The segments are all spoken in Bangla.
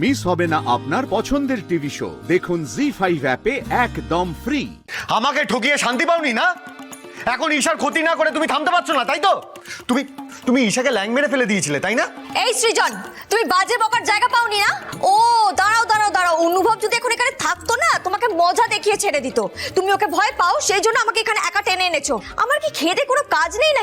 মিস হবে না আপনার পছন্দের টিভি শো। দেখুন জি5 অ্যাপে একদম ফ্রি। আমাকে ঠকিয়ে শান্তি পাওনি না? এখন ঈশার ক্ষতি না করে তুমি থামতে পারছো না, তাই তো? তুমি ঈশাকে ল্যাং মেরে ফেলে দিয়েছিলে, তাই না? এই সৃজন, তুমি বাজে বকার জায়গা পাওনি না? ও দাঁড়াও দাঁড়াও দাঁড়াও, অনুভব যদি এখন এখানে থাকতো না, তোমাকে মজা দেখিয়ে ছেড়ে দিত। তুমি ওকে ভয় পাও, সেই জন্য আমাকে এখানে একা টেনে এনেছো। আমার কি খেয়ে দেয়ে কোনো কাজ নেই না?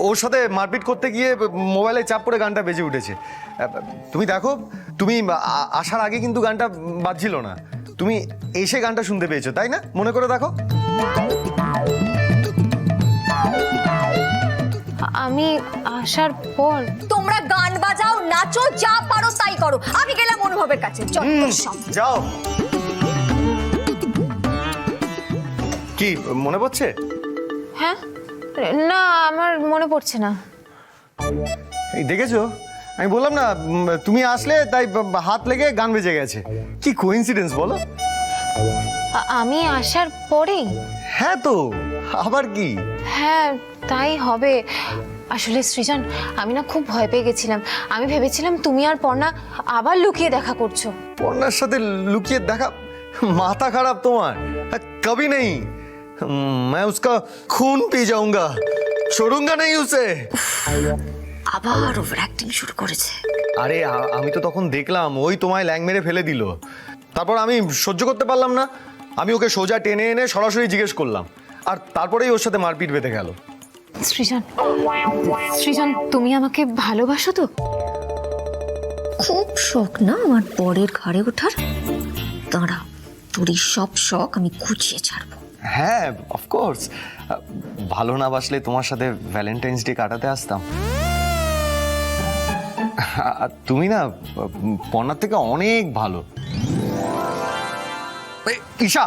ওর সাথে মারপিট করতে গিয়ে মোবাইলে চাপ পড়ে গানটা বেজে উঠেছে। তুমি দেখো, তুমি আসার আগে কিন্তু গানটা বাজছিল না, তুমি এসে গানটা শুনতে পেয়েছো, তাই না? মনে করে দেখো। আমি আসার পর তোমরা গান বাজাও, নাচো, যা পারো তাই করো। আমি গেলাম অনুভবের কাছে। যাও। কি মনে পড়ছে? হ্যাঁ, না আমার মনে পড়ছে না। এই দেখেছো, আমি বললাম না তুমি আসলে তাই হাত লেগে গান বেজে গেছে। কি কোইন্সিডেন্স বলো? আমি আসার পরেই? হ্যাঁ তো, আবার কি? হ্যাঁ তাই হবে। আসলে সৃজন, আমি না খুব ভয় পেয়ে গেছিলাম। আমি ভেবেছিলাম তুমি আর পর্ণা আবার লুকিয়ে দেখা করছো। পর্ণার সাথে লুকিয়ে দেখা? মাথা খারাপ তোমার? কবি নেই। मैं उसका खून पी जाऊंगा, छोड़ूंगा नहीं उसे। আবার ওভার অ্যাক্টিং শুরু করেছে। আরে আমি তো তখন দেখলাম ওই তোমায় ল্যাং মেরে ফেলে দিল, তারপর আমি সহ্য করতে পারলাম না, আমি ওকে সোজা টেনে এনে সরাসরি জিজ্ঞেস করলাম, আর তারপরেই ওর সাথে মারপিট বেঁধে গেল। সৃজন, সৃজন তুমি আমাকে ভালোবাসো তো? খুব শখ না আমার বরের ঘাড়ে ওঠার? দাঁড়া, তোর এই সব শখ আমি খুঁচিয়ে ছাড়বো। হ্যাঁ অফকোর্স, ভালো না বাসলে তোমার সাথে ভ্যালেন্টাইন্স ডে কাটাতে আসতাম। আর তুমি না পর্ণার থেকে অনেক ভালো। ঈশা,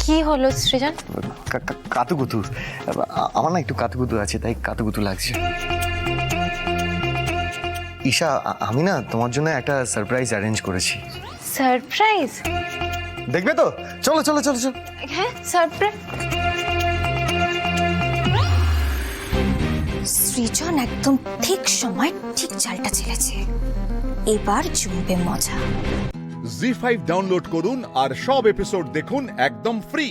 কি হলো সৃজন? কাতুকুতু, আমার না একটু কাতুকুতু আছে, তাই কাতুকুতু লাগছে। ঈশা, আমি না তোমার জন্য একটা সারপ্রাইজ অ্যারেঞ্জ করেছি। সারপ্রাইজ? দেখবে তো? চলো চলো চলো চলো। হ্যাঁ সারপ্রাইজ। সৃজন একদম ঠিক সময় ঠিক চালটা ছেড়েছে। এবার জমবে মজা। জি5 ডাউনলোড করুন আর সব এপিসোড দেখুন একদম ফ্রি।